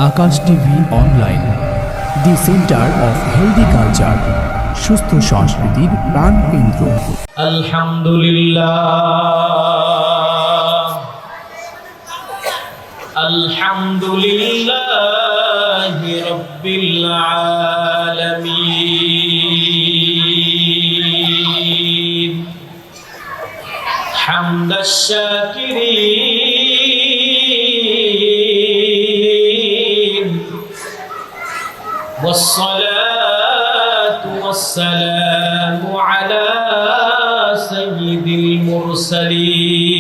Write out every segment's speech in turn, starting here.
Akash TV online, the centre of healthy culture, সুস্থ সংস্কৃতির প্রাণকেন্দ্র। আলহামদুলিল্লাহ, আলহামদুলিল্লাহি রাব্বিল আলামিন, হামদাশ শাকিরিন, ওয়াসসালাতু ওয়াসসালামু আলা সাইয়্যিদিল মুরসালিন।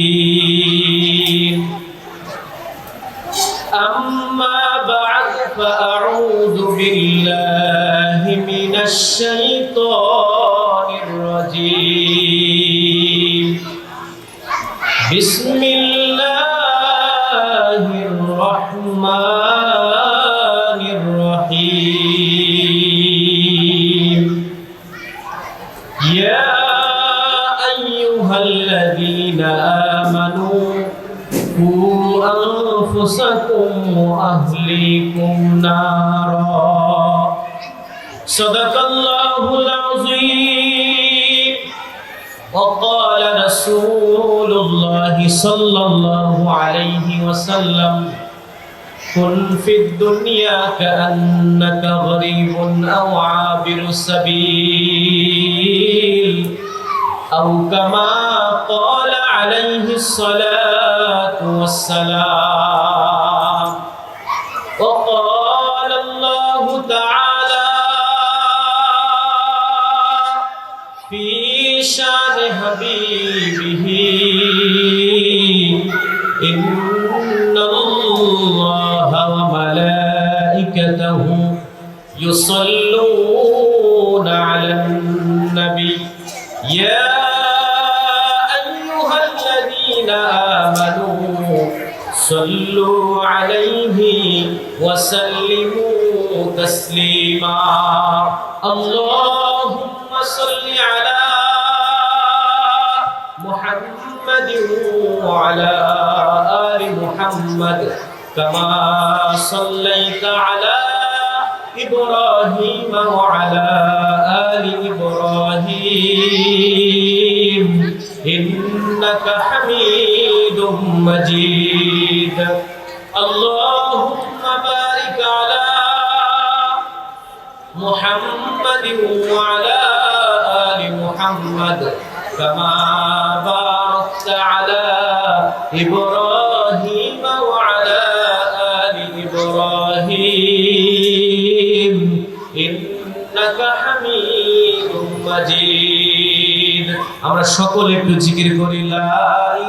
أما بعد فأعوذ بالله من الشيطان الرجيم. بسم الله الرحمن الرحيم. يا أيها الذين آمنوا قوا أنفسكم وأهليكم نارا. صدق الله العظيم. وقال رسول الله صلى الله عليه وسلم: كن في الدنيا كأنك غريب أو عابر سبيل، أو كما قال عليه الصلاة والسلام. وقال الله تعالى في شان حبيبه: إن الله وملائكته يصلون على النبي يا أيها الذين آمنوا صلوا عليه وسلموا تسليما. اللهم صل على محمد وعلى آل محمد كما صليت على إبراهيم وعلى آل إبراهيم إنك حميد مجيد. اللهم بارك على محمد وعلى آل محمد كما باركت على إبراهيم وعلى آل إبراهيم إنك حميد مجيد. আমরা সকলে একটু জিকির করি: লা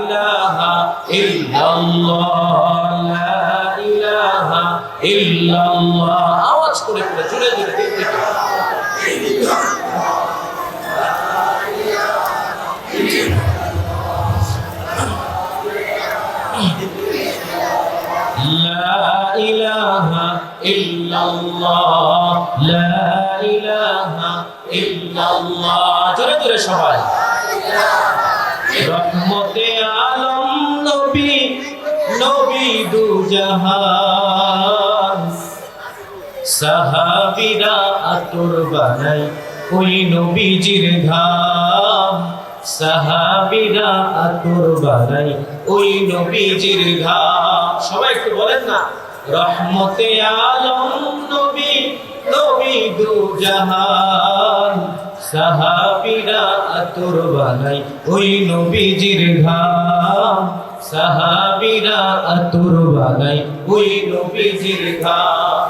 ইলাহা ইল্লাল্লাহ, লা ইলাহা ইল্লাল্লাহ। আওয়াজ করে করে জোরে জোরে দিন থেকে লা ইলাহা ইল্লাল্লাহ, লা ইলাহা ইল্লাল্লাহ। জোরে জোরে সবাই। রহমতে আলম নবী, নবী দু জাহান, সাহাবীরা আতর বানাই ওই নবীজির ঘাম, সাহাবীরা আতর বানাই ওই নবীজির ঘাম। সবাই একটু বলেন না: রহমতে আলম নবী, নবী দু জাহান, সাহাবীরা আতর বানাই ওই নবীজির ঘাম, সাহাবীরা আতর বানাই ওই নবীজির ঘাম।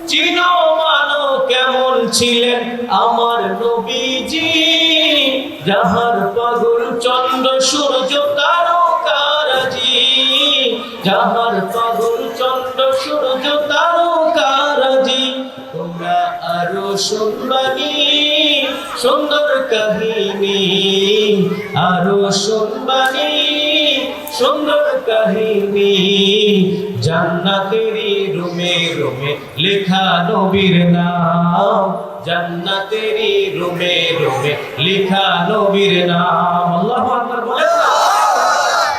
চিনো মানো কেমন ছিলেন আমার নবীজি, যাহার পাগল চন্দ্র সূর্য তারকারাজি, যাহার পাগল চন্দ্র সূর্য তারকারাজি। তোমরা আরো শুনবানি সুন্দর কাহিনী, আরো শুনবানি সুন্দর কাহিনী। জান্নাতেরই রুমে রুমে লেখা নবীর নাম, জান্নাতেরই রুমে রুমে লেখা নবীর নাম। আল্লাহু আকবার বলেন না।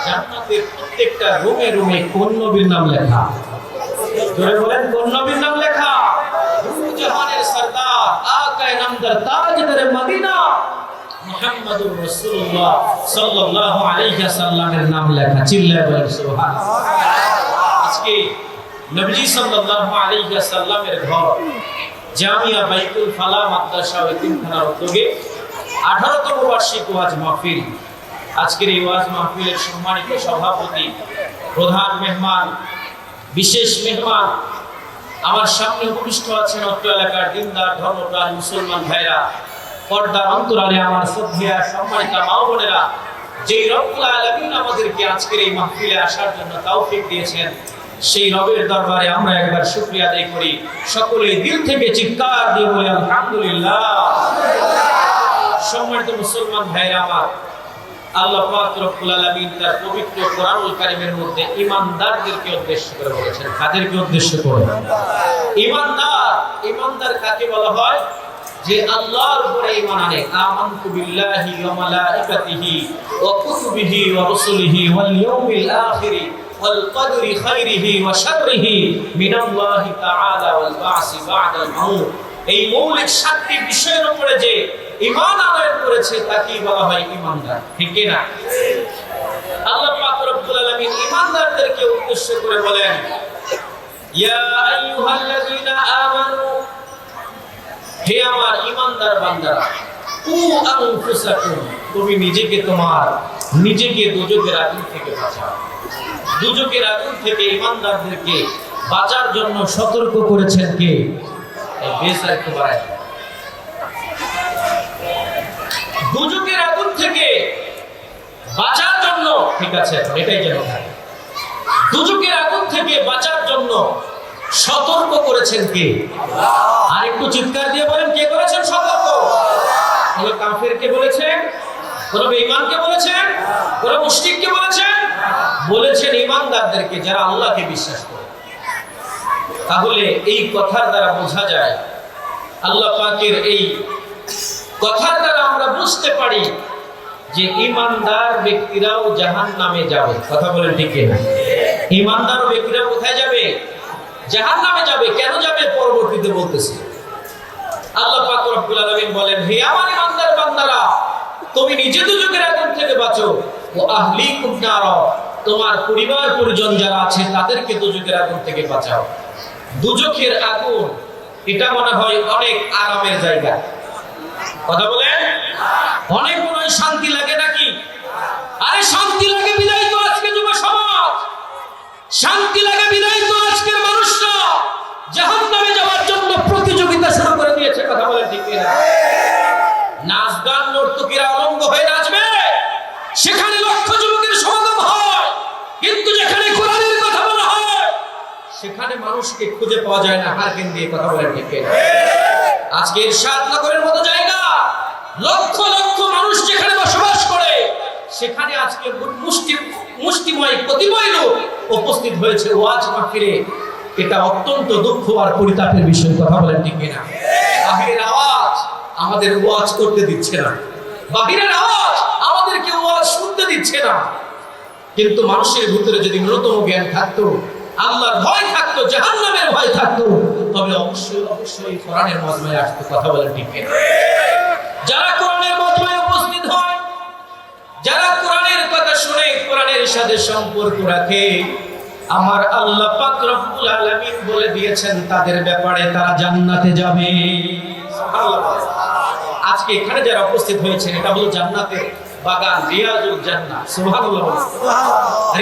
জান্নাতের প্রত্যেকটা রুমে রুমে কোন নবীর নাম লেখা? জোরে বলেন কোন নবীর নাম লেখা? জাহানের সরদার আকায়ে নামদার তাজদারে মদিনা মুহাম্মদুর রাসূলুল্লাহ সাল্লাল্লাহু আলাইহি ওয়াসাল্লামের নাম লেখা। চিল্লায়ে বলেন সুবহানাল্লাহ। আজকে নবীজি সাল্লাল্লাহু আলাইহি ওয়াসাল্লামের ঘর জামিয়া বাইতুল ফালাহ মাদ্রাসা ও এতিমখানার উদ্যোগে 18তম বার্ষিক ওয়াজ মাহফিল। আজকের এই ওয়াজ মাহফিলের সম্মানিত সভাপতি, প্রধান মেহমান, বিশেষ মেহমান আমার সামনে উপবিষ্ট আছেন অত্র এলাকার দিনদার ধর্মপ্রাণ মুসলমান ভাইরা, পর্দার অন্তরালে আমার শ্রদ্ধেয় সম্মানিত মা বোনেরা, যেই রব্বুল আলামিন আমাদেরকে আজকের এই মাহফিলে আসার জন্য তৌফিক দিয়েছেন, সেই রবের দরবারে আমরা একবার শুকরিয়া আদায় করি। সকলে দিল থেকে চিৎকার দিয়ে বলি আলহামদুলিল্লাহ। সম্মানিত মুসলমান ভাইরা আমার, আল্লাহ পাক রব্বুল আলামিন তার পবিত্র কোরআনুল কারীমের মধ্যে ঈমানদারদেরকে উদ্দেশ্য করে বলেছেন। কাদেরকে উদ্দেশ্য করে? ঈমানদার। ঈমানদার কাকে বলা হয়? যে আল্লাহর উপরে ঈমান আনে। আমানতু বিল্লাহি ওয়া মালাইকাতিহি ওয়া কুতুবিহি ওয়া রাসূলিহি ওয়াল ইয়াউমিল আখিরি ওয়াল কদরি খাইরিহি ওয়া শাররিহি মিনাল্লাহি তাআলা ওয়াল বা'সি বা'দাল মাউত। এই মৌলিক 7টি বিষয়ের উপরে যে ঈমান আনয়ন করেছে তাকেই বলা হয় ঈমানদার। ঠিক কি না? আল্লাহ পাক রব্বুল আলামিন ঈমানদারদেরকে উদ্দেশ্য করে বলেন, ইয়া আইয়ুহাল্লাযীনা আমানু, হে আমার ঈমানদার বান্দারা, কু আনফুসাকুম, তুমি নিজেকে দোজখের আগুন থেকে বাঁচাও। দোজখের আগুন থেকে ঈমানদারদেরকে বাঁচার জন্য সতর্ক করেছেন কে? এই বেশ একটু বাড়ায়। দোজখের আগুন থেকে বাঁচার জন্য, ঠিক আছে এটাই যেন থাকে, দোজখের আগুন থেকে বাঁচার জন্য সতর্ক করেছেন কে? আর একটু চিৎকার দিয়ে বলেন, কে করেছেন সতর্ক? কোন কাফেরকে বলেছেন? কোন বেঈমানকে বলেছেন? কোন মুশরিককে বলেছেন? বলেছেন ঈমানদারদেরকে, যারা আল্লাহকে বিশ্বাস করে। তাহলে এই কথার দ্বারা বোঝা যায়, আল্লাহ পাকের এই কথার দ্বারা আমরা বুঝতে পারি যে ঈমানদার ব্যক্তিরাও জাহান্নামে যাবে। কথা বলেন ঠিক কিনা? ঈমানদার ব্যক্তিরা কোথায় যাবে? জাহান্নামে যাবে। কেন যাবে? পরবর্তীতে বলতেছি। আল্লাহ পাক রব্বুল আলামিন বলেন, হে আমার ঈমানদার বান্দারা, তুমি নিজে দোজখের আগুন থেকে বাঁচো, ও আহলিকুম নার, তোমার পরিবার পরিজন যারা আছে তাদেরকে দোজখের আগুন থেকে বাঁচাও। দোজখের আগুন এটা মনে হয় অনেক আরামের জায়গা। কথা বলেন, অনেক মনে হয় শান্তি লাগে নাকি? আরে শান্তি লাগে বিদায় তো আজকে যুব সমাজ, শান্তি লাগে বিদায় তো আজকের মানুষরা জাহান্নামে যাওয়ার জন্য প্রতিযোগিতা শুরু করে দিয়েছে। কথা বলেন ঠিক কিনা? নাচ গান নর্তকীরা অলঙ্গ হয়ে নাচবে, সেখানে লক্ষ যুবকের সমাগম হয়, কিন্তু যেখানে কোরআনের কথা বলা হয় সেখানে মানুষকে খুঁজে পাওয়া যায় না হারকেন দিয়ে। কথা বলেন ঠিক কিনা? আজকে ইরশাদ নগরের মতো জায়গা, লক্ষ লক্ষ মানুষ যেখানে বসবাস করে, সেখানে আজকে মুষ্টিময় প্রতিময় লোক উপস্থিত হয়েছে ওয়াজ মাহফিলে। এটা অত্যন্ত দুঃখ আর পরিতাপের বিষয়। কথা বলেন ঠিক কিনা? বাহিরের আওয়াজ আমাদের ওয়াজ করতে দিচ্ছে না, বাহিরের আওয়াজ আমাদেরকে ওয়াজ শুনতে দিচ্ছে না। কিন্তু মানুষের ভিতরে যদি ন্যূনতম জ্ঞান থাকতো, আল্লাহর ভয় থাকতো, জাহান্নামের ভয় থাকতো, তবে অবশ্যই কোরআনের মজমায় আসতো। কথা বলেন ঠিক কিনা? যারা কোরআনের মজমায় উপস্থিত হয়, যারা কোরআনের কথা শুনে, কোরআনের সাথে সম্পর্ক রাখে, আমার আল্লাহ পাক রব্বুল আলামিন বলে দিয়েছেন তাদের ব্যাপারে তারা জান্নাতে যাবে। সুবহানাল্লাহ। আজকে এখানে যারা উপস্থিত হয়েছেন, এটা হলো জান্নাতের বাগান, রিয়াজুল জান্নাহ। সুবহানাল্লাহ।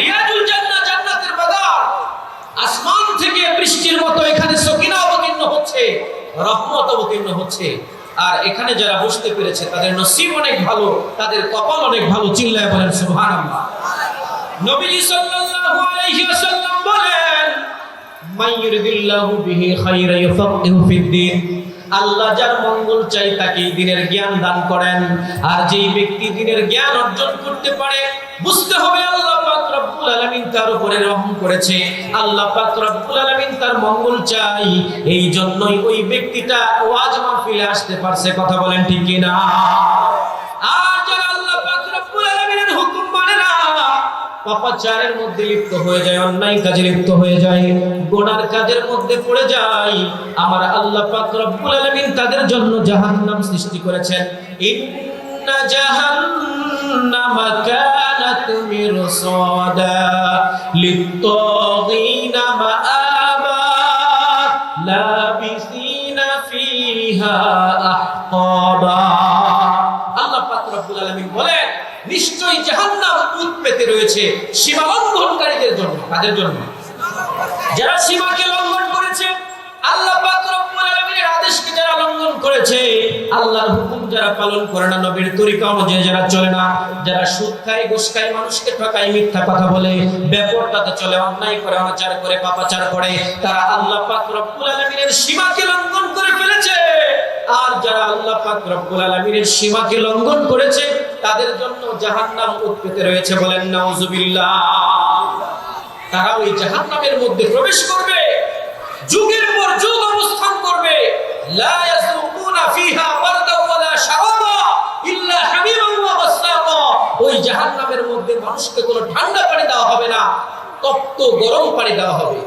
রিয়াজুল জান্নাহ, জান্নাতের বাগান। আসমান থেকে বৃষ্টির মতো এখানে সকিনা অবতীর্ণ হচ্ছে, রহমত অবতীর্ণ হচ্ছে। আর এখানে যারা বসতে পেরেছে তাদের নসিব অনেক ভালো, তাদের কপাল অনেক ভালো। চিল্লায় বলেন সুবহানাল্লাহ। নবীজি সাল্লাল্লাহু আলাইহি ওয়াসাল্লাম বলেন, মাইয়ুরিদিল্লাহু বিহি খায়রা ইউফাক্কিহু ফিদ্দিন, আল্লাহ যার মঙ্গল চাই তাকে দ্বীনের জ্ঞান দান করেন। আর যেই ব্যক্তি দ্বীনের জ্ঞান অর্জন করতে পারে, বুঝতে হবে আল্লাহ পাক রব্বুল আলামিন তার উপরে রহম করেছে, আল্লাহ পাক রব্বুল আলামিন তার মঙ্গল চাই, এই জন্যই ওই ব্যক্তিটা ওয়াজ মাহফিলে আসতে পারছে। কথা বলেন ঠিক কি না? আর যারা আল্লাহ পাক রব্বুল আলামিনের হুকুম মানে না, পাপাচারের মধ্যে লিপ্ত হয়ে যায়, অন্যায় কাজে লিপ্ত হয়ে যায়, গুনার কাজের মধ্যে পড়ে যায়, আমার আল্লাহ পাক রব্বুল আলামিন তাদের জন্য জাহান্নাম সৃষ্টি করেছেন। ইন্না জাহান্নামা কানাত মিরসাদা লিত-তাগীনা মাআবা লাবিসিনা ফিহা আহকাবা। আল্লাহ পাক রব্বুল আলামিন বলেন, নিশ্চয়ই জাহান্নাম উত পেতে রয়েছে সীমা লঙ্ঘনকারীদের জন্য। তাদের জন্য যারা সীমাকে লঙ্ঘন করেছে, আল্লাহ পাক রব্বুল আলামিনের আদেশকে যারা লঙ্ঘন করেছে, আল্লাহর হুকুম যারা পালন করে না, নবীর তরিকা অনুযায়ী যারা চলে না, যারা সুদ খায়, ঘুষ খায়, মানুষকে ঠকায়, মিথ্যা কথা বলে, বেপরদাতে চলে, অন্যায় করে, অনাচার করে, পাপাচার করে, তারা আল্লাহ পাক রব্বুল আলামিনের সীমাকে লঙ্ঘন করে ফেলেছে। আর যারা আল্লাহ পাক রব্বুল আলামিনের সীমাকে লঙ্ঘন করেছে, তাদের জন্য জাহান্নাম উৎপেতে রয়েছে। বলেন নাউজুবিল্লাহ। তারা ওই জাহান্নামের মধ্যে প্রবেশ করবে, যুগের পর যুগ অবস্থান করবে। লা ইয়াযুকুনা ফিহা বারদাও ওয়ালা শারাবা ইল্লা হামিমান ওয়া গাসসাকা। ওই জাহান্নামের মধ্যে মানুষকে কোনো ঠান্ডা পানি দেওয়া হবে না, তপ্ত গরম পানি দেওয়া হবে।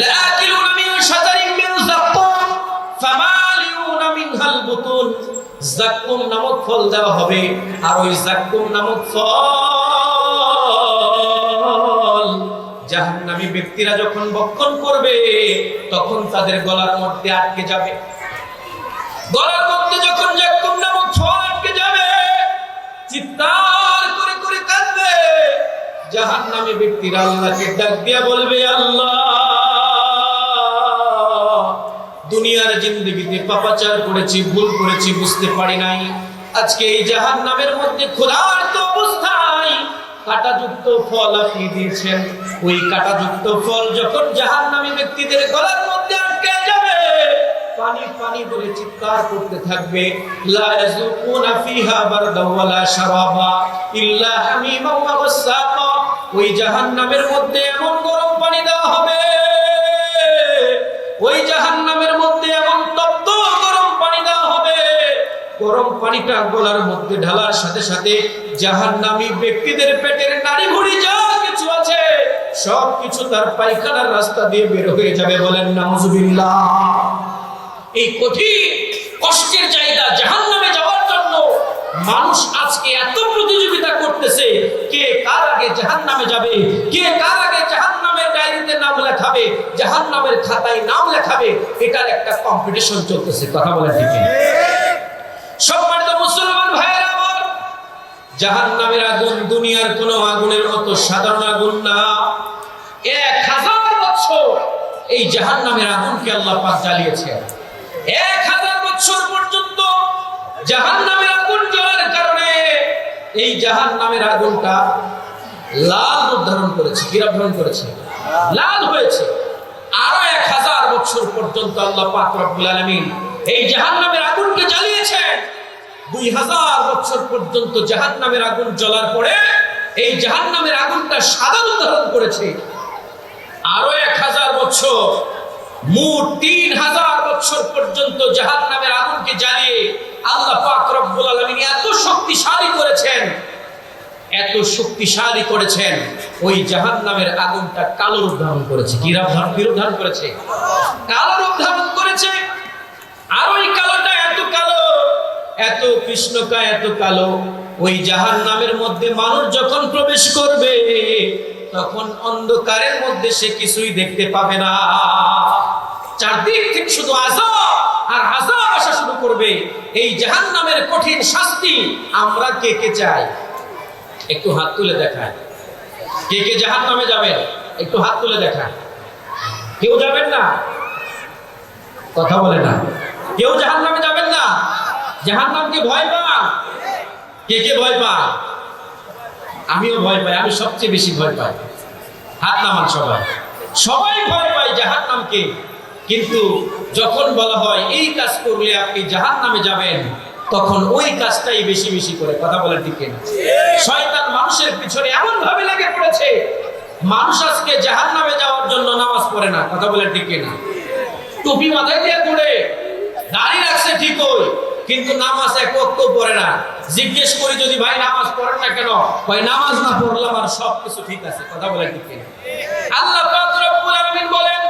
লাকিলুনা মিন শাজারিন মিন যাক্কুম ফামালিউনা মিনহাল বুতুন। যাক্কুম নামক ফল দেওয়া হবে, আর ওই যাক্কুম নামক ফল জাহান্নামী ব্যক্তিরা যখন ভক্ষণ করবে, তখন তাদের গলার মধ্যে আটকে যাবে। গলার মধ্যে যখন যাক্কুম নামক ফল আটকে যাবে, চিৎকার করে করে কাঁদবে। জাহান্নামী ব্যক্তিরা আল্লাহকে ডাক দিয়া বলবে, আল্লাহ, দুনিয়ার জিন্দেগিতে পাপাচার করেছি, ভুল করেছি, বুঝতে পারি নাই। আজকে এই জাহান্নামের মধ্যে ক্ষুধার্ত অবস্থায় কাঁটাযুক্ত ফল আপনি দিয়েছেন। ওই কাঁটাযুক্ত ফল যখন জাহান্নামী ব্যক্তিদের গলার মধ্যে আটকে যাবে, পানি পানি বলে চিৎকার করতে থাকবে। লা ইয়াযুকুনা ফিহা বারদাও ওয়ালা শারাবা ইল্লা হামিমান ওয়া গাসসাকা। ওই জাহান্নামের মধ্যে এমন গরম পানি দেওয়া হবে, ওই জাহান্নামের মধ্যে এমন তপ্ত গরম পানি দেওয়া হবে, গরম পানিটা গলার মধ্যে ঢালার সাথে সাথে জাহান্নামী ব্যক্তিদের পেটের নাড়ি ভুঁড়ি যা কিছু আছে সবকিছু তার পায়খানার রাস্তা দিয়ে বের হয়ে যাবে। বলেন নাউজুবিল্লাহ। এই কঠিন কষ্টের জায়গা জাহান্নামে যাওয়ার জন্য মানুষ আজকে এত প্রতিযোগিতা করতেছে, কে কার আগে জাহান্নামে যাবে, কে কার আগে জাহান্নামের ডায়েরিতে নাম লেখাবে, জাহান্নামের খাতায় নাম লেখাবে। এটার একটা কম্পিটিশন চলতেছে। কথা বলেন ঠিক না? সম্মানিত মুসলমান ভাইয়েরা আমার, জাহান্নামের আগুন দুনিয়ার কোনো আগুনের মতো সাধারণ আগুন না। 1000 বছর এই জাহান্নামের আগুনকে আল্লাহ পাক জ্বালিয়েছেন। 1000 বছর পর্যন্ত জাহান্নামের আগুন জ্বলার কারণে এই জাহান্নামের আগুনটা লাল রূপ ধারণ করেছে। কি রূপ ধারণ করেছে? লাল হয়েছে। আরো 1000 বছর পর্যন্ত আল্লাহ পাক রব্বুল আলামিন এই জাহান্নামের আগুনকে জ্বালিয়েছেন। 2000 বছর পর্যন্ত জাহান্নামের আগুন জ্বলার পরে এই জাহান্নামের আগুনটা সাদা রূপ ধারণ করেছে। আরো 1000 বছর, মোট 3000 বছর পর্যন্ত জাহান্নামের আগুনকে জ্বালিয়ে আল্লাহ পাক রব্বুল আলামিন এত শক্তিশালী করেছেন, এত শক্তিশালী করেছেন, ওই জাহান্নামের আগুনটা কালো রূপ ধারণ করেছে। কি রূপ ধারণ করেছে? কালো রূপ ধারণ করেছে। আর ওই কালোটা এত কালো, এত কৃষ্ণকায়, এত কালো, ওই জাহান্নামের মধ্যে মানুষ যখন প্রবেশ করবে তখন অন্ধকারের মধ্যে সে কিছুই দেখতে পাবে না। চারদিক থেকে শুধু আযাব আর আযাব আসা শুরু করবে। এই জাহান্নামের কঠিন শাস্তি আমরা কে কে চাই? একটু হাত তুলে দেখায়। কে কে জাহান্নামে যাবেন? একটু হাত তুলে দেখায়। কেউ যাবেন না? কথা বলে না। কেউ জাহান্নামে যাবেন না? জাহান্নামকে ভয় পান? কে কে ভয় পান? আমিও ভয় পাই। আমি সবচেয়ে বেশি ভয় পাই। হাত নামান সবাই। সবাই ভয় পায় জাহান্নামকে। কিন্তু যখন বলা হয় এই কাজ করলে আপনি জাহান্নামে যাবেন, তখন ওই কাজটাই বেশি বেশি করে। কথা বলে ঠিক না? শয়তান মানুষের পিছনে এমন ভাবে লেগে পড়েছে, মানুষ আজকে জাহান্নামে যাওয়ার জন্য নামাজ পড়ে না। কথা বলে ঠিক না? টুপি মাথায় দিয়ে ঘুরে, দাড়ি রাখছে ঠিকই, কিন্তু নামাজ এক ওয়াক্ত পড়ে না। জিজ্ঞেস করি যদি ভাই নামাজ পড়েন না কেন, ভাই নামাজ না পড়লাম আর সবকিছু ঠিক আছে। কথা বলেন ঠিক কিনা? আল্লাহ পাক রব্বুল আলামিন বলেন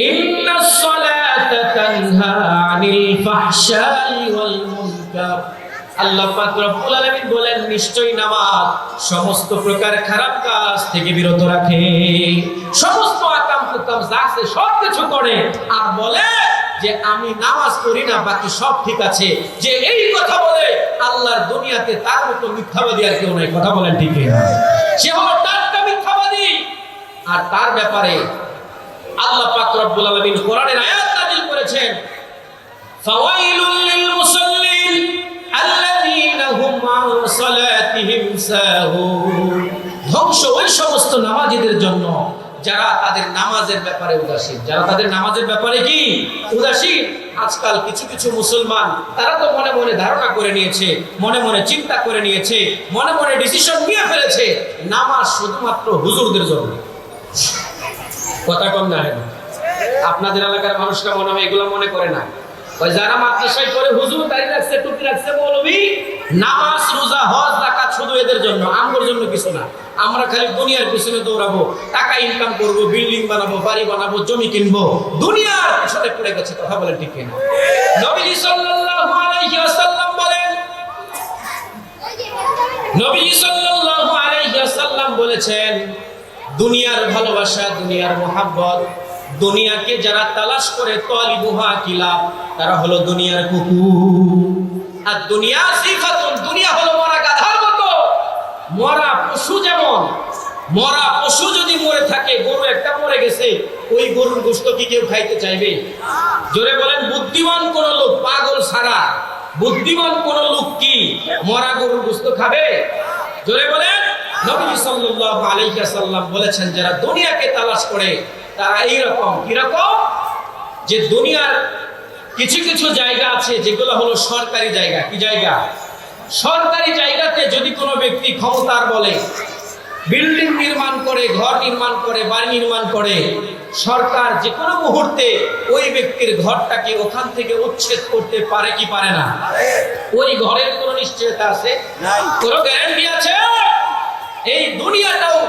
ইন্নাস সালাতা তানহা আনিল ফাহশাই ওয়াল মুনকার। আল্লাহ পাক রব্বুল আলামিন বলেন নিশ্চয়ই নামাজ সমস্ত প্রকার খারাপ কাজ থেকে বিরত রাখে, সমস্ত আকাম কুকাম যা আছে সব কিছু করে, আর বলে যে আমি নামাজ পড়ি না বাকি সব ঠিক আছে। যে এই কথা বলে আল্লাহর দুনিয়াতে তার মতো মিথ্যাবাদী আর কেউ নাই। কথা বলেন ঠিক কিনা? সে হলো টাটকা মিথ্যাবাদী। আর তার ব্যাপারে আল্লাহ পাক রব্বুল আলামিন কোরআনের আয়াত নাযিল করেছেন ফাওয়াইলুল লিল মুসাল্লিন আল্লাযীনা হুম আন সালাতিহিম সাহুন। ধ্বংস ওই সমস্ত নামাজীদের জন্য যারা তাদের নামাজের ব্যাপারে উদাসীন, যারা তাদের নামাজের ব্যাপারে কি উদাসীন। আজকাল কিছু কিছু মুসলমান তারা তো মনে মনে ধারণা করে নিয়েছে, মনে মনে চিন্তা করে নিয়েছে, মনে মনে ডিসিশন নিয়ে ফেলেছে নামাজ শুধুমাত্র হুজুরদের জন্য। কথা কম না, আপনাদের এলাকার মানুষরা মনে হয় এগুলো মনে করে না। ওই যারা মাদ্রাসায় করে হুজুর দাঁড়িয়ে রাখছে, টুপি রাখছে, মৌলবি, নামাজ রোজা হজ যাকাত শুধু এদের জন্য, আমগোর জন্য কিছু না। আমরা খালি দুনিয়ার পিছনে দৌড়াবো, টাকা ইনকাম করব, বিল্ডিং বানাবো, বাড়ি বানাবো, জমি কিনবো, দুনিয়ার পিছনে পড়ে গেছে। কথা বলেন ঠিক কিনা? নবীজি সাল্লাল্লাহু আলাইহি ওয়াসাল্লাম বলেন, নবীজি সাল্লাল্লাহু আলাইহি ওয়াসাল্লাম বলেছেন দুনিয়ার ভালোবাসা, দুনিয়ার মোহাব্বত, দুনিয়াকে যারা তালাশ করে তালিবুহা কিলাব, তারা হলো দুনিয়ার কুকুর। আর দুনিয়া সিফাতুন, দুনিয়া হলো মরা গাধার মতো। মরা পশু যেমন, মরা পশু যদি মরে থাকে, গরু একটা মরে গেছে, ওই গরুর গোশত কি কেউ খাইতে চাইবে? জোরে বলেন বুদ্ধিমান কোন লোক, পাগল ছাড়া বুদ্ধিমান কোন লোক কি মরা গরুর গোশত খাবে? জোরে বলেন। নবী সাল্লাল্লাহু আলাইহি ওয়াসাল্লাম বলেছেন যারা দুনিয়াকে তালাশ করে তারা এইরকম। কিরকম? যে দুনিয়ার কিছু কিছু জায়গা আছে যেগুলো হলো সরকারি জায়গা। কি জায়গা? সরকারি জায়গাতে যদি কোনো ব্যক্তি ক্ষমতার বলে বিল্ডিং নির্মাণ করে, ঘর নির্মাণ করে, বাড়ি নির্মাণ করে, সরকার যে কোনো মুহূর্তে ওই ব্যক্তির ঘরটাকে ওখান থেকে উচ্ছেদ করতে পারে কি পারে না? ওই ঘরের কোনো নিশ্চয়তা আছে? কোনো গ্যারান্টি আছে? এই দুনিয়াটাও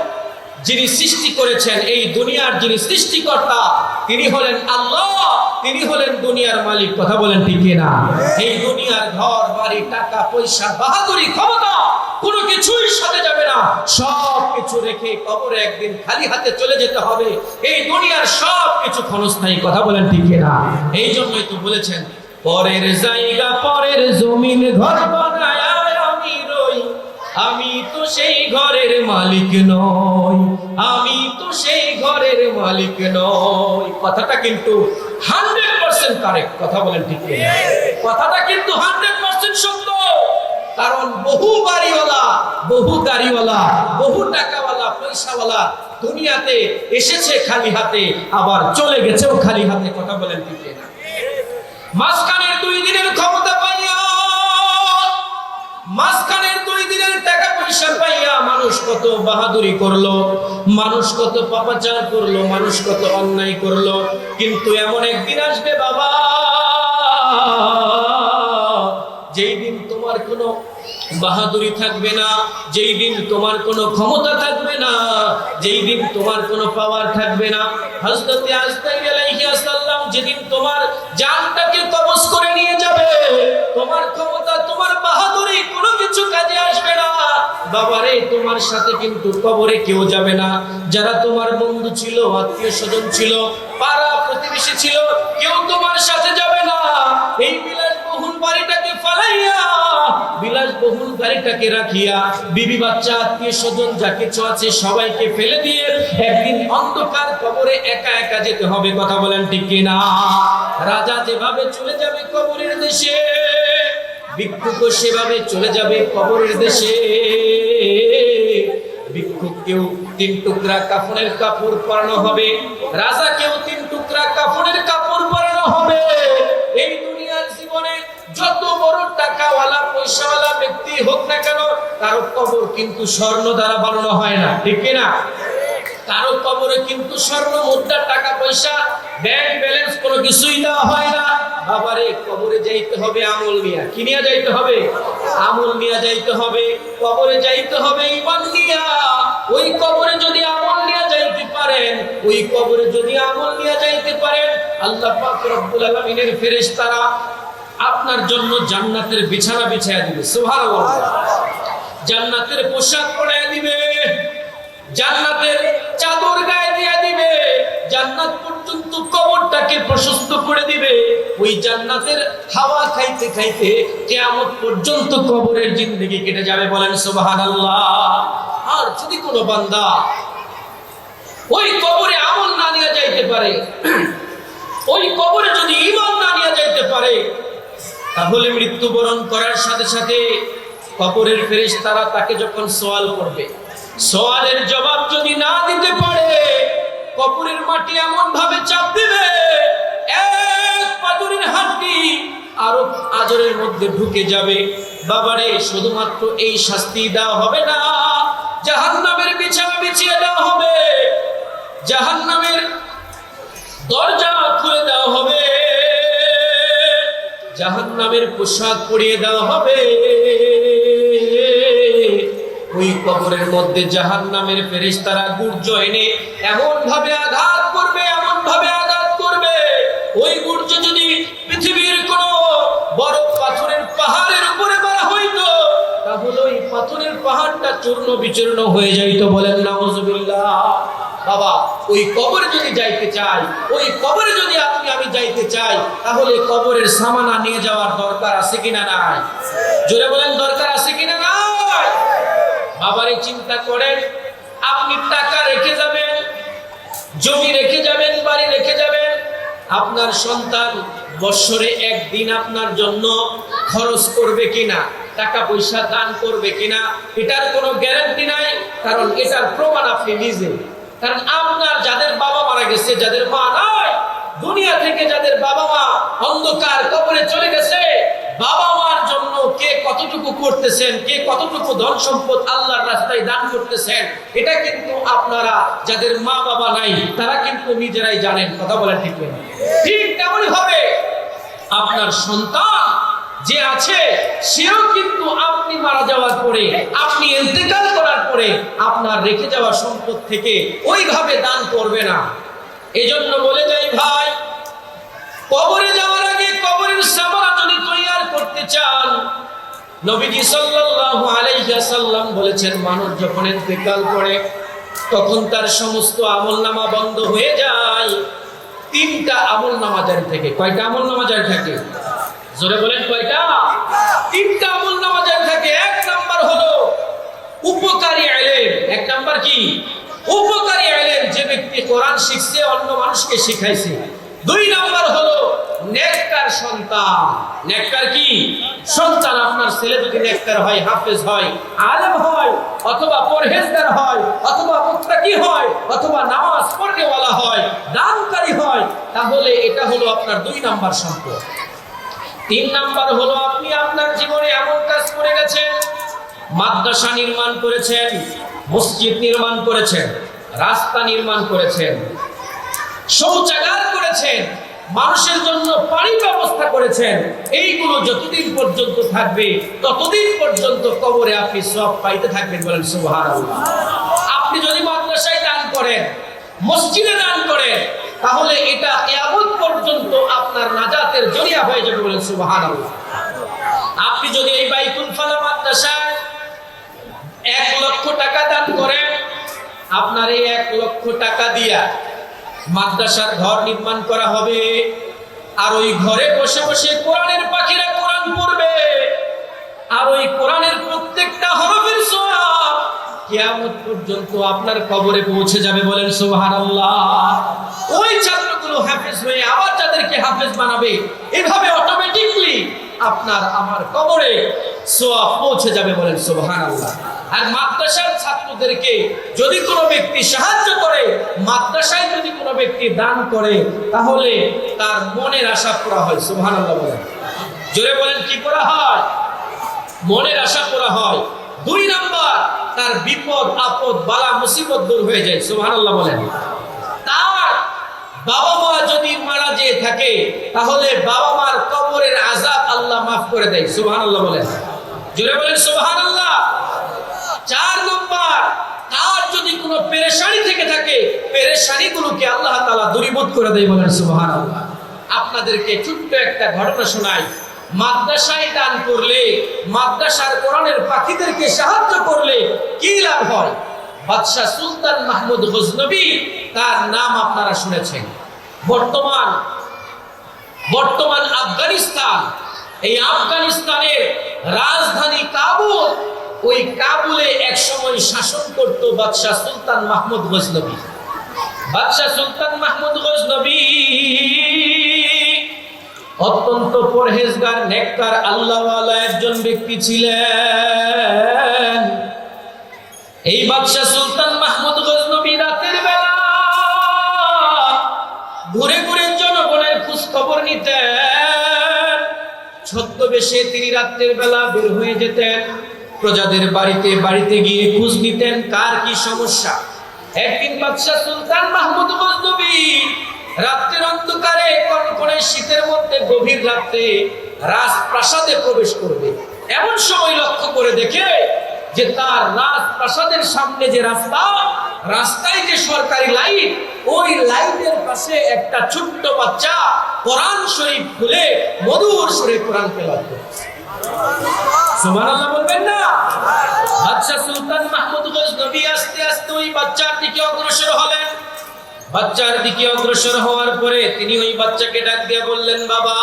যিনি সৃষ্টি করেছেন, এই দুনিয়ার যিনি সৃষ্টিকর্তা, তিনি হলেন আল্লাহ, তিনি হলেন দুনিয়ার মালিক। কথা বলেন ঠিক না? এই দুনিয়ার ঘর বাড়ি টাকা পয়সা বাহাদুরি ক্ষমতা কোনো কিছুই সাথে যাবে না, সব কিছু রেখে কবরে একদিন খালি হাতে চলে যেতে হবে। এই দুনিয়ার সব কিছু ক্ষণস্থায়ী। কথা বলেন ঠিক না? এই জন্যই তো বলেছেন পরের জায়গা পরের জমিন ঘর বানায় আমি রই, আমি তো সেই ঘরের মালিক নই, আমি তো সেই ঘরের মালিক নই। কথাটা কিন্তু 100% কারেক্ট। কথা বলেন ঠিক না? কথাটা কিন্তু 100% সত্য। কারণ বহু বাড়িওয়ালা, বহু গাড়িওয়ালা, বহু টাকাওয়ালা, পয়সাওয়ালা দুনিয়াতে এসেছে খালি হাতে, আবার চলে গেছেও খালি হাতে। কথা বলেন ঠিক না? মাঝখানের 2 দিনের ক্ষমতা পাইয়া, মাঝখানের 2 দিনের টাকা পয়সা পাইয়া মানুষ কত বাহাদুরি করলো, মানুষ কত পাপাচার করলো, মানুষ কত অন্যায় করলো। কিন্তু এমন একদিন আসবে বাবা, যেই দিন তোমার কোনো বাহাদুরি থাকবে না, যেই দিন তোমার কোনো ক্ষমতা থাকবে না, যেই দিন তোমার কোনো পাওয়ার থাকবে না। হযরত আজরাইল আলাইহিস সালাম যেদিন তোমার জানটাকে কবজ করে নিয়ে যাবে, তোমার ক্ষমতা, তোমার বাহাদুরি কোনো কিছু কাজে আসবে না। বাবারে, তোমার সাথে কিন্তু কবরে কেউ যাবে না। যারা তোমার বন্ধু ছিল, আত্মীয় স্বজন ছিল, পাড়া প্রতিবেশী ছিল, কেউ তোমার সাথে যাবে না। এই বিলাসবহুল বাড়িটাকে ফালাইয়া, বিলাসবহুল গাড়িটাকে রাখিয়া, বিবি বাচ্চা আত্মীয় স্বজন যা কিছু আছে সবাইকে ফেলে দিয়ে একদিন অন্ধকার কবরে একা একা যেতে হবে। কথা বলেন ঠিক কিনা? রাজা যেভাবে চলে যাবে কবরের দেশে, ভিক্ষুকও সেভাবে চলে যাবে কবরের দেশে। ভিক্ষুককেও 3 টুকরা কাফনের কাপড় পরানো হবে, রাজাকেও 3 টুকরা কাফনের কাপড় পরানো হবে। এই দুনিয়ার জীবনে যত বড় টাকাওয়ালা পয়সাওয়ালা ব্যক্তি হোক না কেন, কারো কবর কিন্তু স্বর্ণ দ্বারা বানানো হয় না। ঠিক কিনা? কারো কবরে কিন্তু স্বর্ণ মুদ্রা, টাকা পয়সা, ব্যাংক ব্যালেন্স কোনো কিছুই দেওয়া হয় না। বাবারে কবরে যাইতে হবে আমল নিয়া, কি নিয়া যাইতে হবে? আমল নিয়া যাইতে হবে। কবরে যাইতে হবে ঈমান নিয়া। ওই কবরে যদি আমল নিয়া যাইতে পারেন, ওই কবরে যদি আমল নিয়া যাইতে পারেন, আল্লাহ পাক রব্বুল আলামিনের ফেরেশতারা আপনার জন্য জান্নাতের বিছানা বিছায়া দিবে। সুবহানাল্লাহ। জান্নাতের পোশাক পরায়া দিবে, জান্নাতের চাদর গায়ে দিয়ে দিবে, জান্নাত পর্যন্ত কবরটাকে প্রশস্ত করে দিবে। ওই জান্নাতের হাওয়া খাইতে খাইতে কিয়ামত পর্যন্ত কবরের জিন্দেগি কেটে যাবে। বলেন সুবহানাল্লাহ। আর যদি কোনো বান্দা ওই কবরে আমল না নিয়ে যাইতে পারে, ওই কবরে যদি ঈমান না নিয়ে যাইতে পারে, তাহলে মৃত্যুবরণ করার সাথে সাথে কবরের ফেরেশতারা তাকে যখন সওয়াল করবে, সওয়ালের জবাব যদি না দিতে পারে, কবরের মাটি এমন ভাবে চাপ দিবে, এক পাথরের হাড্ডি আরো আজরের মধ্যে ঢুকে যাবে। বাবারে, শুধুমাত্র এই শাস্তি দেওয়া হবে না, জাহান্নামের বিছানা বিছিয়ে দেওয়া হবে, জাহান্নামের দরজা খুলে দেওয়া হবে, জাহান্নামের পোশাক পরিয়ে দেওয়া হবে। ওই কবরের মধ্যে জাহান্নামের ফেরেশতারা গুর্জ এনে এমন ভাবে আঘাত করবে, এমন ভাবে আঘাত করবে, ওই গুর্জ যদি পৃথিবীর কোন বড় পাথরের পাহাড়ের উপরে মারা হইতো, তাহলে ওই পাথরের পাহাড়টা চূর্ণ বিচূর্ণ হয়ে যাইতো। বলেন নাউজুবিল্লাহ। বাবা, ওই কবরে যদি যাইতে চাই, ওই কবরে যদি আপনি আমি যাইতে চাই, তাহলে কবরের সামানা নিয়ে যাওয়ার দরকার আছে কিনা নাই? জোরে বলেন, দরকার আছে কিনা নাই? বাবারে, চিন্তা করেন, আপনি টাকা রেখে যাবেন, জমি রেখে যাবেন, বাড়ি রেখে যাবেন, আপনার সন্তান বছরে একদিন আপনার জন্য খরচ করবে কিনা, টাকা পয়সা দান করবে কিনা, এটার কোনো গ্যারান্টি নাই। কারণ এটার প্রমাণ আপনি নিজে। কারণ আপনার যাদের বাবা মারা গেছে, যাদের মা নাই, দুনিয়া থেকে যাদের বাবা মা অন্ধকার কবরে চলে গেছে, বাবা মার জন্য কে কতটুকু করতেছেন, কে কতটুকু ধন সম্পদ আল্লাহর রাস্তায় দান করতেছেন, এটা কিন্তু আপনারা যাদের মা বাবা নাই তারা কিন্তু নিজেরাই জানেন। কথা বলেন ঠিক না? ঠিক তেমনই হবে আপনার সন্তান যে আছে, সেও কিন্তু আপনি মারা যাওয়ার পরে, আপনি ইন্তেকাল করার পরে আপনার রেখে যাওয়া সম্পদ থেকে ওইভাবে দান করবে না। এজন্য বলে যাই ভাই, কবরে যাওয়ার আগে কবরের সামানা যদি তৈয়ার করতে চান, নবীজি সাল্লাল্লাহু আলাইহি ওয়াসাল্লাম বলেছেন, মানুষ যখন ইন্তেকাল করে তখন তার সমস্ত আমলনামা বন্ধ হয়ে যায়। তিনটা আমলনামা জারি থাকে। কয়টা আমলনামা জারি থাকে? জোরে বলেন, কয়টা? তিনটা আমলনামা জারি থাকে। এক নাম্বার হলো উপকারী ইলম। এক নাম্বার কি? উপকারী ইলম, যে ব্যক্তি কোরআন শিখছে, অন্য মানুষকে শিখাইছে। দুই নাম্বার হলো নেককার সন্তান। নেককার কি? সন্তান। আপনার ছেলে যদি নেককার হয়, হাফেজ হয়, আলেম হয়, অথবা পরহেজগার হয়, অথবা মুত্তাকি হয়, অথবা নামাজ পড়নেওয়ালা হয়, দানকারী হয়, তাহলে এটা হলো আপনার দুই নাম্বার সম্পদ। তিন নাম্বার হলো আপনি আপনার জীবনে এমন কাজ করে গেছেন, মাদ্রাসা নির্মাণ করেছেন, মসজিদ নির্মাণ করেছেন, রাস্তা নির্মাণ করেছেন, শৌচাগার করেছেন, মানুষের জন্য পানি ব্যবস্থা করেছেন। এইগুলো যতদিন পর্যন্ত থাকবে ততদিন পর্যন্ত কবরে আপনি সওয়াব পাইতে থাকবেন। বলেন সুবহানাল্লাহ। আপনি যদি মাদ্রাসায় দান করেন, মসজিদে দান করেন, তাহলে এটা কিয়ামত পর্যন্ত আপনার নাজাতের জরিয়া হয়ে যাবে। বলেন সুবহানাল্লাহ। আপনি যদি এই বাইতুল ফালা মাদ্রাসায় 1 লক্ষ টাকা দান করেন, আপনার এই 1 লক্ষ টাকা দিয়া মাদ্রাসার ঘর নির্মাণ করা হবে, আর ওই ঘরে বসে বসে কোরআনের পাখিরা কোরআন পড়বে, আর ওই কোরআনের প্রত্যেকটা হরফের সওয়াব কিয়ামত পর্যন্ত আপনার কবরে পৌঁছে যাবে। বলেন সুবহানাল্লাহ। ওই ছাত্রগুলো হাফেজ হয়ে আবার যাদেরকে হাফেজ বানাবে, এভাবে অটোমেটিকলি আপনার আমার কবরে সওয়াব পৌঁছে যাবে। বলেন সুবহানাল্লাহ। আর মাদ্রাসার ছাত্রদেরকে যদি কোনো ব্যক্তি সাহায্য করে, মাদ্রাসায় যদি কোনো ব্যক্তি দান করে, তাহলে তার মনের আশা পুরা হয়। সুবহানাল্লাহ বলেন। জোরে বলেন, কি করা হয়? মনের আশা পুরা হয়। দুই নাম্বার, তার বিপদ আপদ বালা মুসিবত দূর হয়ে যায়। সুবহানাল্লাহ বলেন। তার বাবা মা যদি মারা যেয়ে থাকে, তাহলে বাবা মার কবরের আযাব আল্লাহ মাফ করে দেয়। সুবহানাল্লাহ বলেন, জোরে বলেন সুবহানাল্লাহ। 4 নম্বর, তার যদি কোনো পেরেশানি থেকে থাকে, পেরেশানিগুলোকে আল্লাহ তাআলা দূরীভূত করে দেয়। বলেন সুবহানাল্লাহ। আপনাদেরকে ছোট্ট একটা ঘটনা শোনাই। মাদ্রাসায় দান করলে, মাদ্রাসার কোরআনের পাখিদেরকে সাহায্য করলে কি লাভ হয়? বাদশাহ সুলতান মাহমুদ গজনবী, তার নাম আপনারা শুনেছেন। বর্তমান আফগানিস্তান, এই আফগানিস্তানের রাজধানী কাবুল, ওই কাবুলে এক সময় শাসন করত বাদশাহ সুলতান মাহমুদ গজনবী। বাদশাহ সুলতান মাহমুদ গজনবী অত্যন্ত পরহেজগার, নেককার, আল্লাহওয়ালা একজন ব্যক্তি ছিলেন। এই বাদশাহ সুলতান মাহমুদ গজনবী রাতের বেলা ঘুরে ঘুরে জনগণের খোঁজ খবর নিতেন। ছদ্মবেশে তিনি রাতের বেলা বের হয়ে যেতেন, প্রজাদের বাড়িতে বাড়িতে গিয়ে খোঁজ নিতেন কার কি সমস্যা। একদিন বাদশাহ সুলতান মাহমুদ গজনবী রাতের অন্ধকারে, কনকনে শীতের মধ্যে, গভীর রাতে রাজপ্রাসাদে প্রবেশ করবে। এমন সময় লক্ষ্য করে দেখে যে তার রাজপ্রাসাদের সামনে যে রাস্তায় যে সরকারি লাইট, ওই লাইটের পাশে একটা ছোট্ট বাচ্চা কোরআন শরীফ খুলে মধুর সুরে কোরআন তেলাওয়াত করছে। সুবহানাল্লাহ বলবেন না? বাদশাহ সুলতান মাহমুদ গজনবী আস্তে আস্তে ওই বাচ্চার দিকে অগ্রসর হলেন। বাচ্চার দিকে অগ্রসর হওয়ার পরে তিনি ওই বাচ্চাকে ডাক দিয়ে বললেন, বাবা,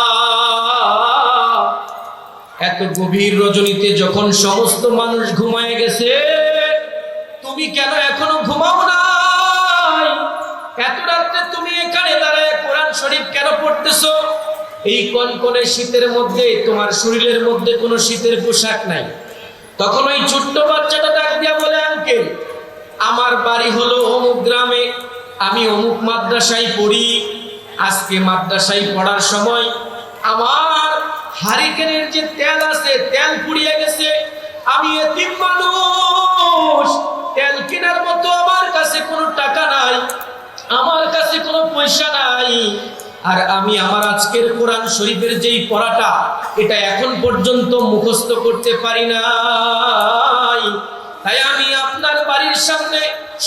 এত গভীর রজনীতে যখন সমস্ত মানুষ ঘুমায় গেছে, তুমি কেন এখনো ঘুমাও নাই? এত রাতে তুমি এখানে দাঁড়ায় কোরআন শরীফ কেন পড়তেছো? এই কনকনে শীতের মধ্যে তোমার শরীরের মধ্যে কোনো শীতের পোশাক নাই। তখন ওই ছোট্ট বাচ্চাটা ডাক দিয়া বলে, আঙ্কেল, আমার বাড়ি হলো অমুক গ্রামে, আমি অমুক মাদ্রাসায় পড়ি। আজকে মাদ্রাসায় পড়ার সময় আমার হারিকেনের যে তেল আছে, তেল পুড়িয়ে গেছে। আমি এতিম মানুষ, তেল কেনার মতো আমার কাছে কোনো টাকা নাই, আমার কাছে কোনো পয়সা নাই। আর আমি আমার আজকের কোরআন শরীফের যেই পড়াটা, এটা এখন পর্যন্ত মুখস্থ করতে পারি নাই। তাই আমি আপনার বাড়ির সামনে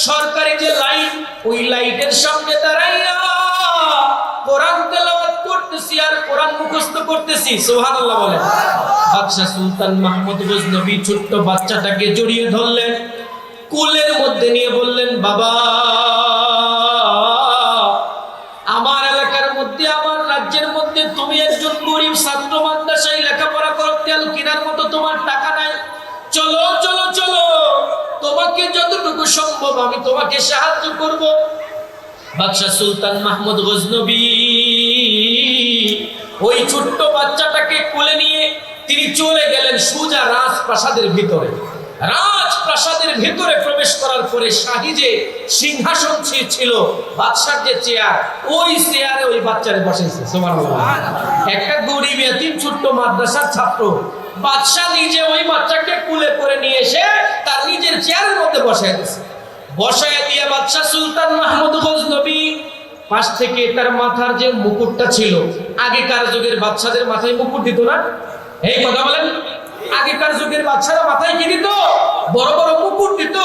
সরকারি যে লাইট, ওই লাইটের সামনে দাঁড়াইয়া কোরআন তেলাওয়াত করতেছি আর কোরআন মুখস্থ করতেছি। সুবহানাল্লাহ বলেন। বাদশাহ সুলতান মাহমুদ গজনবী ছোট্ট বাচ্চাটাকে জড়িয়ে ধরলেন, কোলের মধ্যে নিয়ে বললেন, বাবা, আমার এলাকার মধ্যে, আমার রাজ্যের মধ্যে তুমি একজন গরিব ছাত্র, মাদ্রাসায় লেখাপড়া করো, তেল কেনার মতো তোমার টাকা নাই। চলো চলো চলো, তোমাকে যতটুকু সম্ভব আমি তোমাকে সাহায্য করব। বাদশাহ সুলতান মাহমুদ গজনবী ওই ছোট্ট বাচ্চাটাকে কোলে নিয়ে তিনি চলে গেলেন সোজা রাজপ্রাসাদের ভিতরে। রাজপ্রাসাদের ভিতরে প্রবেশ করার পরে শাহী যে সিংহাসন ছিল, বাদশার যে চেয়ার, ওই চেয়ারে ওই বাচ্চারে বসেছে। সুবহানাল্লাহ। একটা গরিব এতিম ছোট্ট মাদ্রাসার ছাত্র, বাদশা নিজে ওই বাচ্চাকে কুলে করে নিয়ে এসে তার নিজের চেয়ারের মধ্যে বসায় দিয়েছে। বসায় দিয়ে বাদশা সুলতান মাহমুদ গজনবী পাশ থেকে তার মাথার যে মুকুটটা ছিল, আগেকার যুগের বাদশাদের মাথায় মুকুট দিত না? এই কথা বলেন, আগেকার যুগের বাদশারা মাথায় কি দিত? বড় বড় মুকুট দিত।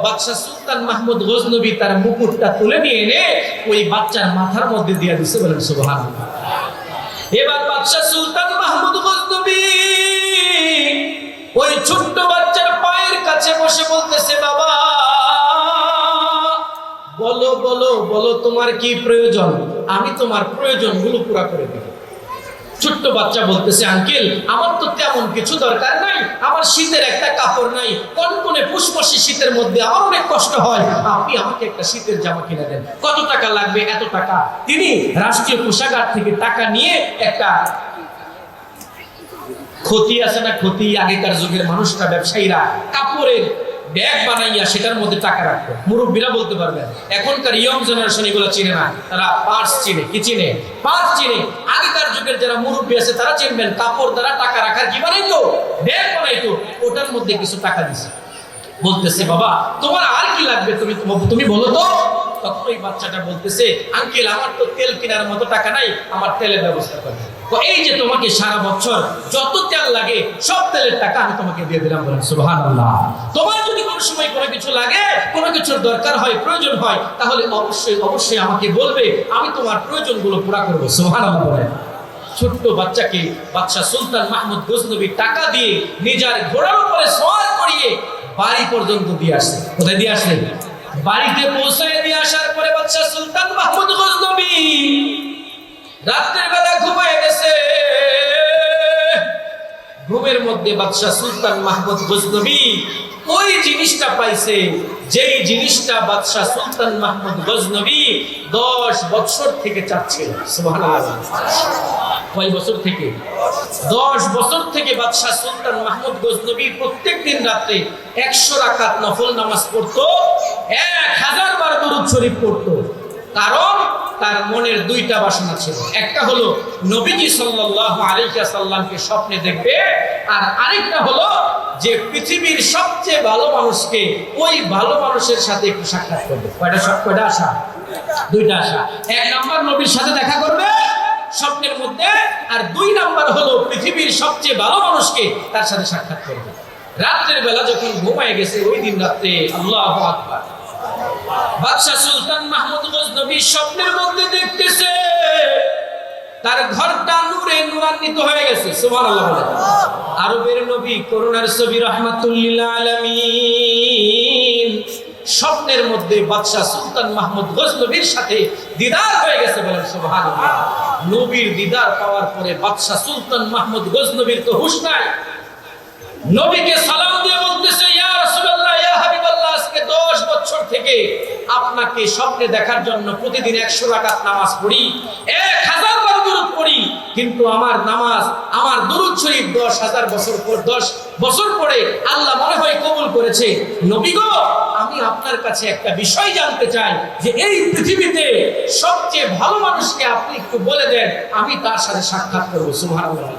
বাদশা সুলতান মাহমুদ গজনবী তার মুকুটটা তুলে নিয়ে এনে ওই বাচ্চার মাথার মধ্যে দিয়ে দিছে। বলেন সুবহানাল্লাহ। এবার বাদশা সুলতান মাহমুদ গজনবী ওই ছোট্ট বাচ্চার পায়ের কাছে বসে বলতেছে, বাবা, বলো বলো বলো তোমার কি প্রয়োজন, আমি তোমার প্রয়োজনগুলো পুরা করে দেব। ছোট্ট বাচ্চা বলতেছে, আঙ্কেল, আমার তো তেমন কিছু দরকার নাই, আমার শীতের একটা কাপড় নাই, কনকনে পুষ্পশী শীতের মধ্যে আমার অনেক কষ্ট হয়, আপনি আমাকে একটা শীতের জামা কিনে দেন। কত টাকা লাগবে? এত টাকা। তিনি রাষ্ট্রীয় কোষাগার থেকে টাকা নিয়ে একটা ক্ষতি আছে না, ক্ষতি, আগেকার যুগের মানুষরা, ব্যবসায়ীরা কাপড়ের ব্যাগ বানাইয়া সেটার মধ্যে টাকা রাখতো। মুরব্বীরা বলতে পারবেন, এখনকার ইয়ং জেনারেশন এগুলো চিনে না, তারা পার্স চিনে। কি চিনে? পার্স চিনে। আগেকার যুগের যারা মুরব্বী আছে তারা চিনবেন, কাপড় দ্বারা টাকা রাখার কি বানাইতো? ব্যাগ বানাইতো, ওটার মধ্যে কিছু টাকা দিছে। বলতেছে, বাবা, তোমার আর কি লাগবে তুমি বলো তো। তখন ওই বাচ্চাটা বলতেছে, আঙ্কেল আমার তো তেল কেনার মতো টাকা নাই, আমার তেলের ব্যবস্থা করবেন। তো এই যে তোমাকে সারা বছর যত তেল লাগে সব তেলের টাকা আমি তোমাকে দিয়ে দিলাম। বলেন সুবহানাল্লাহ। তোমার যদি কোনো সময় কোনো কিছু লাগে, কোনো কিছুর দরকার হয়, প্রয়োজন হয়, তাহলে অবশ্যই অবশ্যই আমাকে বলবে, আমি তোমার প্রয়োজনগুলো পুরা করবো। সুবহানাল্লাহ বলেন। ছোট্ট বাচ্চাকে বাদশাহ সুলতান মাহমুদ গজনবী টাকা দিয়ে নিজের ঘোড়ার উপরে সওয়ার করিয়ে বাড়ি পর্যন্ত দিয়ে আসছে। কোথায় দিয়ে আসলেন? বাড়িতে পৌঁছায় দিয়ে আসার পরে বাদশাহ সুলতান মাহমুদ গজনবী রাতের বেলা ঘুমায় গেছে। ঘুমের মধ্যে বাদশাহ সুলতান মাহমুদ গজনবী ওই জিনিসটা পাইছে, যেই জিনিসটা বাদশাহ সুলতান মাহমুদ গজনবী 10 বছর থেকে চাচ্ছিল। সুবহানাল্লাহ। কয় বছর থেকে? 10 বছর থেকে বাদশাহ সুলতান মাহমুদ গজনবী প্রত্যেকদিন রাতে 100 রাকাত নফল নামাজ পড়তো, 1000 বার দরুদ শরীফ পড়তো। কারণ তার মনের দুইটা বাসনা ছিল, একটা হলো নবীজি সাল্লাল্লাহু আলাইহি ওয়াসাল্লামকে স্বপ্নে দেখবে, আর আরেকটা হলো যে পৃথিবীর সবচেয়ে ভালো মানুষকে, ওই ভালো মানুষের সাথে একটু সাক্ষাৎ করবে। কয়টা আশা? দুইটা আশা। 1 নাম্বার নবীর সাথে দেখা করবে স্বপ্নের মধ্যে, আর 2 নাম্বার হলো পৃথিবীর সবচেয়ে ভালো মানুষকে তার সাথে সাক্ষাৎ করবে। রাতের বেলা যখন ঘুমায় গেছে ওই দিন রাতে, আল্লাহু আকবার, বাদশাহ সুলতান মাহমুদ গজনবী স্বপ্নের মধ্যে দেখতেছে তার ঘরটা নূরে নূরান্বিত হয়ে গেছে। সুবহানাল্লাহ বলেন। আরবের নবী, করুণার নবী, রাহমাতুল লিল আলামিন, স্বপ্নের মধ্যে বাদশাহ সুলতান মাহমুদ গজনবীর সাথে দিদার হয়ে গেছে। বলেন সুবহানাল্লাহ। নবীর দিদার পাওয়ার পরে বাদশাহ সুলতান মাহমুদ গজনবীর তো হুঁশ নাই। নবীকে সালাম দিয়ে বলতেছে, ইয়া রাসূলুল্লাহ, ইয়া হাবিবাল্লাহ, আজকে 10 বছর থেকে আপনাকে স্বপ্নে দেখার জন্য প্রতিদিন 100 রাকাত নামাজ পড়ি, 1000 বার দরুদ পড়ি, কিন্তু আমার নামাজ, আমার দরুদ শরীফ 10,000 বছর পরে আল্লাহ মনে হয় কবুল করেছে। নবী গো, আমি আপনার কাছে একটা বিষয় জানতে চাই, যে এই পৃথিবীতে সবচেয়ে ভালো মানুষকে আপনি একটু বলে দেন, আমি তার সাথে সাক্ষাৎ করব। সুবহানাল্লাহ।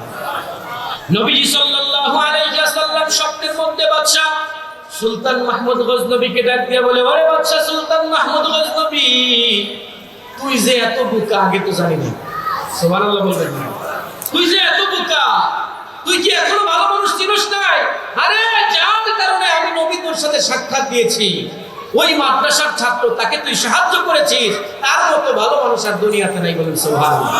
নবীজি সাল্লাল্লাহু আলাইহি ওয়াসাল্লাম স্বপ্নের মধ্যে বাদশা সুলতান মাহমুদ গজনবীকে ডাক দিয়ে বলে, ওরে বাদশা সুলতান মাহমুদ গজনবী, তুই যে এত বোকা আগে তো জানি না। সুবহানাল্লাহ বলবেন না? তুই যে এত বোকা, তুই কি এখনো ভালো মানুষ চিনিস নাই? আরে যার কারণে আমি নবী তোর সাথে সাক্ষাৎ দিয়েছি, ওই মাদ্রাসার ছাত্র, তাকে তুই সাহায্য করেছিস, তার মতো ভালো মানুষ আর দুনিয়াতে নাই। বলেন সুবহানাল্লাহ।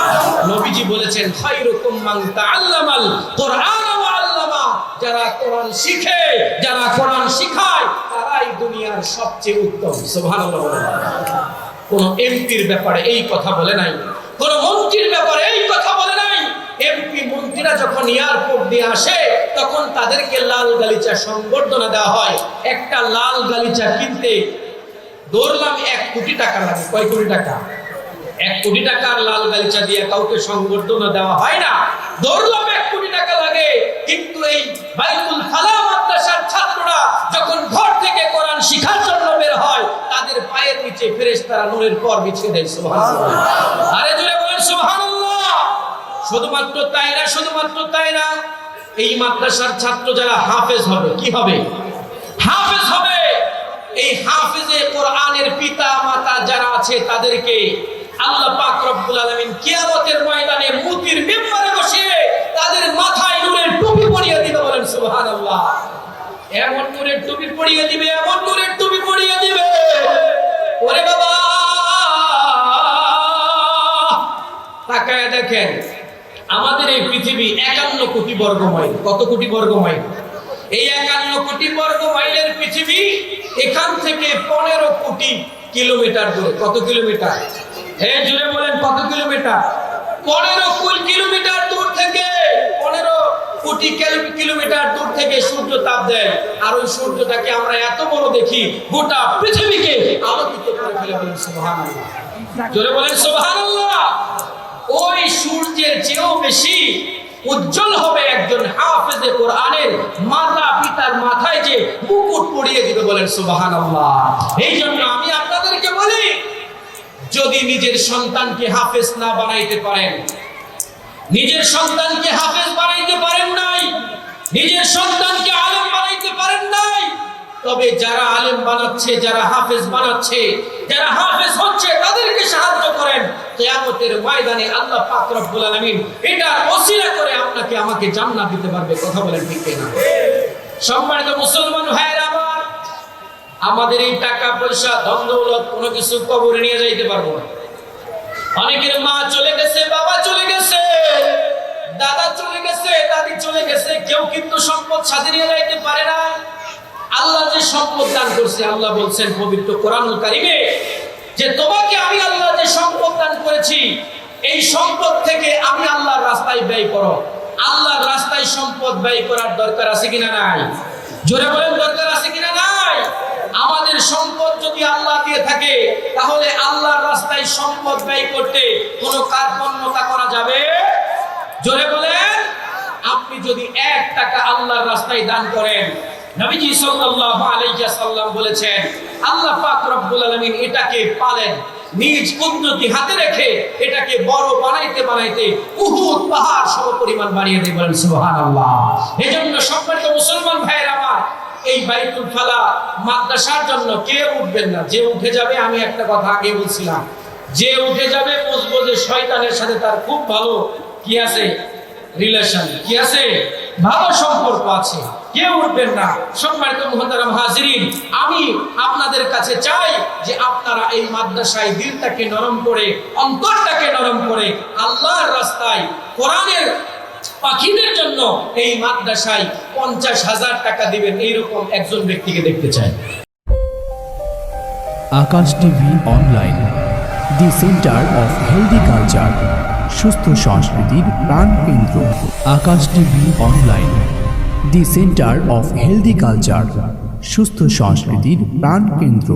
নবীজি বলেছেন, খায়রুকুম মান তাআল্লামাল কুরআন ওয়া আল্লামা, যারা কোরআন শিখে, যারা কোরআন শিখায়, তারাই দুনিয়ার সবচেয়ে উত্তম। সুবহানাল্লাহ বলেন। কোন এমপির ব্যাপারে এই কথা বলে নাই, কোন মন্ত্রীর ব্যাপারে এই কথা বলে নাই। এমপি মন্ত্রীরা যখন এয়ারপোর্ট দিয়ে আসে, তখন তাদেরকে লাল গালিচা সংবর্ধনা দেওয়া হয়। একটা লাল গালিচা কিনতে ধরলাম 1 কোটি টাকা লাগে। কয় কোটি টাকা? 1 কোটি টাকার লাল গালিচা দিয়ে কাউকে সংবর্ধনা দেওয়া হয় না। ধরলাম 1 কোটি টাকা লাগে। কিন্তু এই বাইতুল ফালাহ মাদ্রাসার ছাত্ররা যখন ঘর থেকে কোরআন শিখার জন্য বের হয়, তাদের পায়ের নিচে ফেরেশতারা নূরের পর বিছিয়ে দেয়। সুবহানাল্লাহ। আরে জোরে বলেন সুবহানাল্লাহ। শুধুমাত্র তাই না, এই মাদ্রাসার ছাত্র যারা হাফেজ হবে, কি হবে? হাফেজ হবে। এই হাফেজে কোরআনের পিতা মাতা যারা আছে, তাদেরকে আল্লাহ পাক রব্বুল আলামিন কিয়ামতের ময়দানে মুতির মিম্বরে বসিয়ে তাদের মাথায় নূরের টুপি পরিয়ে দিবে। বলেন সুবহানাল্লাহ। এমন নূরের টুপি পরিয়ে দিবে, এমন নূরের টুপি পরিয়ে দিবে। ওরে বাবা, তাকায় দেখেন, আমাদের এই পৃথিবী 51 কোটি বর্গ মাইল। কত কোটি বর্গ মাইল? এই 51 কোটি বর্গ মাইলের পৃথিবী, এখান থেকে 15 কোটি কিলোমিটার দূরে। কত কিলোমিটার? এই জুড়ে বলেন কত কিলোমিটার? 15 কিলোমিটার দূর থেকে, 15 কোটি কিলোমিটার দূর থেকে সূর্য তাপ দেয়। আর ওই সূর্যটাকে আমরা এত বড় দেখি, গোটা পৃথিবীকে আলোকিত করে ফেলে। বলেন সুবহানাল্লাহ। জোরে বলেন সুবহানাল্লাহ। ওই সূর্যের চেয়েও বেশি উজ্জ্বল হবে একজন হাফেজে কোরআনের মাতা পিতার মাথায় যে মুকুট পরিয়ে দিবে। বলেন সুবহানাল্লাহ। এই জন্য আমি আপনাদেরকে বলি, যদি নিজের সন্তানকে হাফেজ না বানাইতে পারেন, নিজের সন্তানকে হাফেজ বানাইতে পারেন নাই, নিজের সন্তানকে আলেম বানাইতে পারেন নাই, তবে যারা আলেম বানাচ্ছে, যারা হাফেজ বানাচ্ছে, যারা হাফেজ হচ্ছে, তাদেরকে সাহায্য করেন। কিয়ামতের ময়দানে আল্লাহ পাক রব্বুল আলামিন এটা ওসিলা করে আপনাকে আমাকে জান্নাত দিতে পারবে। কথা বলেন ঠিক কিনা? সম্মানিত মুসলমান ভাইয়েরা আমার, আমাদের এই টাকা পয়সা ধন দৌলত কোনো কিছু কবরে নিয়ে যাইতে পারবো না। অনেকের মা চলে গেছে, বাবা চলে গেছে, দাদা চলে গেছে, দাদি চলে গেছে, কেউ কিন্তু সম্পদ সাথে নিয়ে যাইতে পারে না। আল্লাহ যে সম্পদ দান করছে, আল্লাহ বলছেন পবিত্র কোরআনুল কারীমে যে তোমাকে আমি আল্লাহ যে সম্পদ দান করেছি, এই সম্পদ থেকে আমি আল্লাহর রাস্তায় ব্যয় করো। আল্লাহর রাস্তায় সম্পদ ব্যয় করার দরকার আছে কিনা নাই? জোরে বলেন, দরকার আছে কিনা নাই? আমাদের সম্পদ যদি আল্লাহ দিয়ে থাকে, তাহলে আল্লাহর রাস্তায় সম্পদ ব্যয় করতে কোনো কার্পণ্যতা করা যাবে? জোরে বলেন। আপনি যদি 1 টাকা আল্লাহর রাস্তায় দান করেন, নবীজি সাল্লাল্লাহু আলাইহি ওয়াসাল্লাম বলেছেন আল্লাহ পাক রব্বুল আলামিন এটাকে পালেন, নিজ কুদরতি হাতে রেখে এটাকে বড় বানাইতে বানাইতে উহুদ পাহাড় সমপরিমাণ বানিয়ে দেন। বলেন সুবহানাল্লাহ। এজন্য সম্মানিত মুসলমান ভাইয়েরা আমার, এই বাইতুল ফালা মাদ্রাসার জন্য কেউ উঠবেন না। যে উঠে যাবে, আমি একটা কথা আগে বলছিলাম, যে উঠে যাবে বুঝবো যে শয়তানের সাথে তার খুব ভালো কি আছে, রিলেশন কি আছে, ভালো সম্পর্ক আছে। কেউ উঠবেন না। সম্মানিত মুহতারাম হাজিরিন, আমি আপনাদের কাছে চাই যে আপনারা এই মাদ্রাসায় দিলটাকে নরম করে, অন্তরটাকে নরম করে আল্লাহর রাস্তায় কোরআনের পাখিদের জন্য এই মাদ্রাসায় 50,000 টাকা দিবেন, এইরকম একজন ব্যক্তিকে দেখতে চাই। Akash TV online, the centre of healthy culture, সুস্থ সংস্কৃতির প্রাণকেন্দ্র। Akash TV online, the centre of healthy culture, সুস্থ সংস্কৃতির প্রাণকেন্দ্র।